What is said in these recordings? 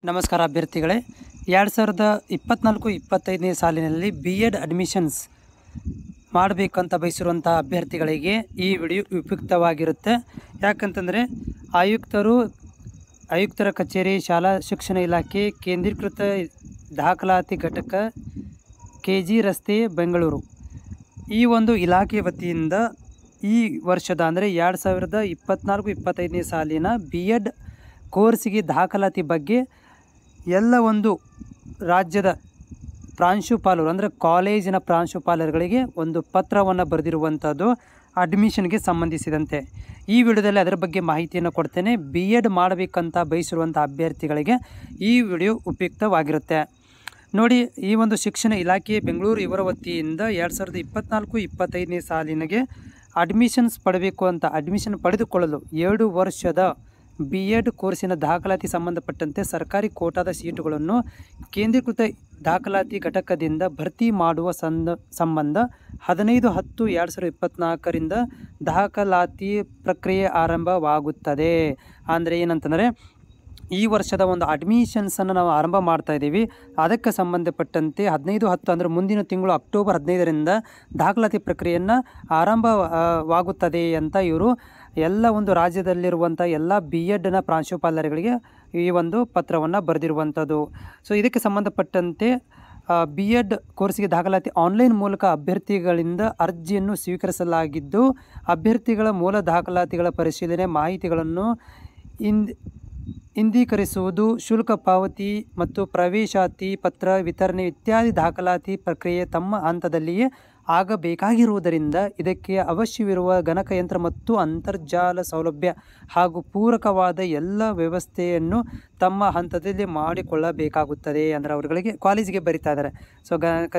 ನಮಸ್ಕಾರ ಅಭ್ಯರ್ಥಿಗಳೇ, 2024-25ನೇ ಸಾಲಿನಲ್ಲಿ BEd admissions ಮಾಡಬೇಕಂತ ಬಯಸಿರುವಂಥ ಅಭ್ಯರ್ಥಿಗಳಿಗೆ ಈ ವಿಡಿಯೋ ಉಪಯುಕ್ತವಾಗಿರುತ್ತೆ. ಯಾಕಂತಂದರೆ ಆಯುಕ್ತರ ಕಚೇರಿ, ಶಾಲಾ ಶಿಕ್ಷಣ ಇಲಾಖೆ, ಕೇಂದ್ರೀಕೃತ ದಾಖಲಾತಿ ಘಟಕ, KG ರಸ್ತೆ, ಬೆಂಗಳೂರು ಈ ಒಂದು ಇಲಾಖೆ ವತಿಯಿಂದ ಈ ವರ್ಷದ ಅಂದರೆ 2024-25ನೇ ಸಾಲಿನ BEd ಕೋರ್ಸಿಗೆ ದಾಖಲಾತಿ ಬಗ್ಗೆ ಎಲ್ಲ ಒಂದು ರಾಜ್ಯದ ಪ್ರಾಂಶುಪಾಲರು ಅಂದರೆ ಕಾಲೇಜಿನ ಪ್ರಾಂಶುಪಾಲರುಗಳಿಗೆ ಒಂದು ಪತ್ರವನ್ನು ಬರೆದಿರುವಂಥದ್ದು ಅಡ್ಮಿಷನ್ಗೆ ಸಂಬಂಧಿಸಿದಂತೆ. ಈ ವಿಡಿಯೋದಲ್ಲಿ ಅದರ ಬಗ್ಗೆ ಮಾಹಿತಿಯನ್ನು ಕೊಡ್ತೇನೆ. BEd ಮಾಡಬೇಕಂತ ಬಯಸಿರುವಂಥ ಅಭ್ಯರ್ಥಿಗಳಿಗೆ ಈ ವಿಡಿಯೋ ಉಪಯುಕ್ತವಾಗಿರುತ್ತೆ. ನೋಡಿ, ಈ ಒಂದು ಶಿಕ್ಷಣ ಇಲಾಖೆ ಬೆಂಗಳೂರು ಇವರ ವತಿಯಿಂದ 2024-25ನೇ ಸಾಲಿನಗೆ ಅಡ್ಮಿಷನ್ ಪಡೆದುಕೊಳ್ಳಲು 2 ವರ್ಷದ BEd ಕೋರ್ಸಿನ ದಾಖಲಾತಿ ಸಂಬಂಧಪಟ್ಟಂತೆ ಸರ್ಕಾರಿ ಕೋಟಾದ ಸೀಟುಗಳನ್ನು ಕೇಂದ್ರೀಕೃತ ದಾಖಲಾತಿ ಘಟಕದಿಂದ ಭರ್ತಿ ಮಾಡುವ ಸಂಬಂಧ 15/10/2024ರಿಂದ ದಾಖಲಾತಿ ಪ್ರಕ್ರಿಯೆ ಆರಂಭವಾಗುತ್ತದೆ. ಅಂದರೆ ಏನಂತಂದರೆ, ಈ ವರ್ಷದ ಒಂದು ಅಡ್ಮಿಷನ್ಸನ್ನು ನಾವು ಆರಂಭ ಮಾಡ್ತಾ ಇದ್ದೀವಿ. ಅದಕ್ಕೆ ಸಂಬಂಧಪಟ್ಟಂತೆ 15/10 ಅಂದರೆ ಮುಂದಿನ ತಿಂಗಳು ಅಕ್ಟೋಬರ್ 15ರಿಂದ ದಾಖಲಾತಿ ಪ್ರಕ್ರಿಯೆಯನ್ನು ಆರಂಭವಾಗುತ್ತದೆ ಅಂತ ಇವರು ಎಲ್ಲ ಒಂದು ರಾಜ್ಯದಲ್ಲಿರುವಂಥ ಎಲ್ಲ BEdನ ಪ್ರಾಂಶುಪಾಲರುಗಳಿಗೆ ಈ ಒಂದು ಪತ್ರವನ್ನು ಬರೆದಿರುವಂಥದ್ದು. ಸೊ ಇದಕ್ಕೆ ಸಂಬಂಧಪಟ್ಟಂತೆ BEd ಕೋರ್ಸಿಗೆ ದಾಖಲಾತಿ ಆನ್ಲೈನ್ ಮೂಲಕ ಅಭ್ಯರ್ಥಿಗಳಿಂದ ಅರ್ಜಿಯನ್ನು ಸ್ವೀಕರಿಸಲಾಗಿದ್ದು, ಅಭ್ಯರ್ಥಿಗಳ ಮೂಲ ದಾಖಲಾತಿಗಳ ಪರಿಶೀಲನೆ, ಮಾಹಿತಿಗಳನ್ನು ಇಂದೀಕರಿಸುವುದು, ಶುಲ್ಕ ಪಾವತಿ ಮತ್ತು ಪ್ರವೇಶಾತಿ ಪತ್ರ ವಿತರಣೆ ಇತ್ಯಾದಿ ದಾಖಲಾತಿ ಪ್ರಕ್ರಿಯೆ ತಮ್ಮ ಹಂತದಲ್ಲಿಯೇ ಆಗಬೇಕಾಗಿರುವುದರಿಂದ ಇದಕ್ಕೆ ಅವಶ್ಯವಿರುವ ಗಣಕಯಂತ್ರ ಮತ್ತು ಅಂತರ್ಜಾಲ ಸೌಲಭ್ಯ ಹಾಗೂ ಪೂರಕವಾದ ಎಲ್ಲ ವ್ಯವಸ್ಥೆಯನ್ನು ತಮ್ಮ ಹಂತದಲ್ಲಿ ಮಾಡಿಕೊಳ್ಳಬೇಕಾಗುತ್ತದೆ. ಅಂದರೆ ಅವರುಗಳಿಗೆ ಕಾಲೇಜಿಗೆ ಬರಿತಾ ಇದ್ದಾರೆ. ಸೊ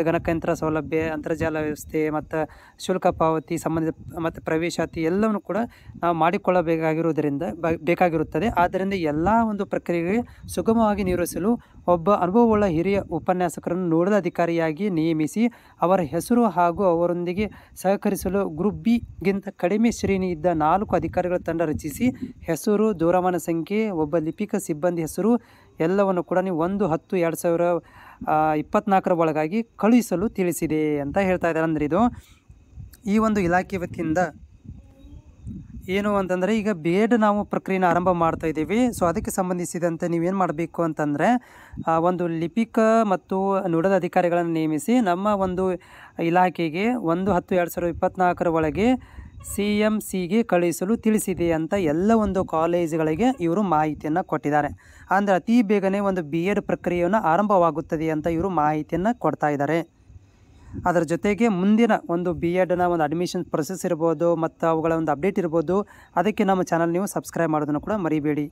ಗಣಕಯಂತ್ರ ಸೌಲಭ್ಯ, ಅಂತರ್ಜಾಲ ವ್ಯವಸ್ಥೆ ಮತ್ತು ಶುಲ್ಕ ಪಾವತಿ ಮತ್ತು ಪ್ರವೇಶಾತಿ ಎಲ್ಲವನ್ನು ಕೂಡ ನಾವು ಬೇಕಾಗಿರುತ್ತದೆ. ಆದ್ದರಿಂದ ಎಲ್ಲ ಒಂದು ಪ್ರಕ್ರಿಯೆಗೆ ಸುಗಮವಾಗಿ ನಿರ್ವಹಿಸಲು ಒಬ್ಬ ಅನುಭವವುಳ್ಳ ಹಿರಿಯ ಉಪನ್ಯಾಸಕರನ್ನು ನೋಡಲ್ ಅಧಿಕಾರಿಯಾಗಿ ನೇಮಿಸಿ ಅವರ ಹೆಸರು ಹಾಗೂ ಅವರೊಂದಿಗೆ ಸಹಕರಿಸಲು ಗ್ರೂಪ್ B ಗಿಂತ ಕಡಿಮೆ ಶ್ರೇಣಿ ಇದ್ದ 4 ಅಧಿಕಾರಿಗಳ ತಂಡ ರಚಿಸಿ ಹೆಸರು, ದೂರವಾಣಿ ಸಂಖ್ಯೆ, ಒಬ್ಬ ಲಿಪಿಕ ಸಿಬ್ಬಂದಿ ಹೆಸರು ಎಲ್ಲವನ್ನು ಕೂಡ ನೀವು 1/10/2024 ಒಳಗಾಗಿ ಕಳುಹಿಸಲು ತಿಳಿಸಿದೆ ಅಂತ ಹೇಳ್ತಾ ಇದ್ದಾರೆ. ಅಂದರೆ ಇದು ಈ ಒಂದು ಇಲಾಖೆ ವತಿಯಿಂದ ಏನು ಅಂತಂದರೆ, ಈಗ BEd ನಾವು ಪ್ರಕ್ರಿಯೆನ ಆರಂಭ ಮಾಡ್ತಾ ಇದ್ದೀವಿ. ಸೊ ಅದಕ್ಕೆ ಸಂಬಂಧಿಸಿದಂತೆ ನೀವೇನು ಮಾಡಬೇಕು ಅಂತಂದರೆ, ಒಂದು ಲಿಪಿಕ ಮತ್ತು ನೋಡಲ್ ಅಧಿಕಾರಿಗಳನ್ನು ನೇಮಿಸಿ ನಮ್ಮ ಒಂದು ಇಲಾಖೆಗೆ 1/10/2024 ಒಳಗೆ CMCಗೆ ಕಳುಹಿಸಲು ತಿಳಿಸಿದೆ ಅಂತ ಎಲ್ಲ ಒಂದು ಕಾಲೇಜುಗಳಿಗೆ ಇವರು ಮಾಹಿತಿಯನ್ನು ಕೊಟ್ಟಿದ್ದಾರೆ. ಅಂದರೆ ಅತಿ ಬೇಗನೆ ಒಂದು BEd ಪ್ರಕ್ರಿಯೆಯನ್ನು ಆರಂಭವಾಗುತ್ತದೆ ಅಂತ ಇವರು ಮಾಹಿತಿಯನ್ನು ಕೊಡ್ತಾ ಇದ್ದಾರೆ. ಅದರ ಜೊತೆಗೆ ಮುಂದಿನ ಒಂದು BEdನ ಒಂದು ಅಡ್ಮಿಷನ್ ಪ್ರೊಸೆಸ್ ಇರ್ಬೋದು ಮತ್ತು ಅವುಗಳ ಒಂದು ಅಪ್ಡೇಟ್ ಇರ್ಬೋದು, ಅದಕ್ಕೆ ನಮ್ಮ ಚಾನಲ್ ನೀವು ಸಬ್ಸ್ಕ್ರೈಬ್ ಮಾಡೋದನ್ನು ಕೂಡ ಮರಿಬೇಡಿ.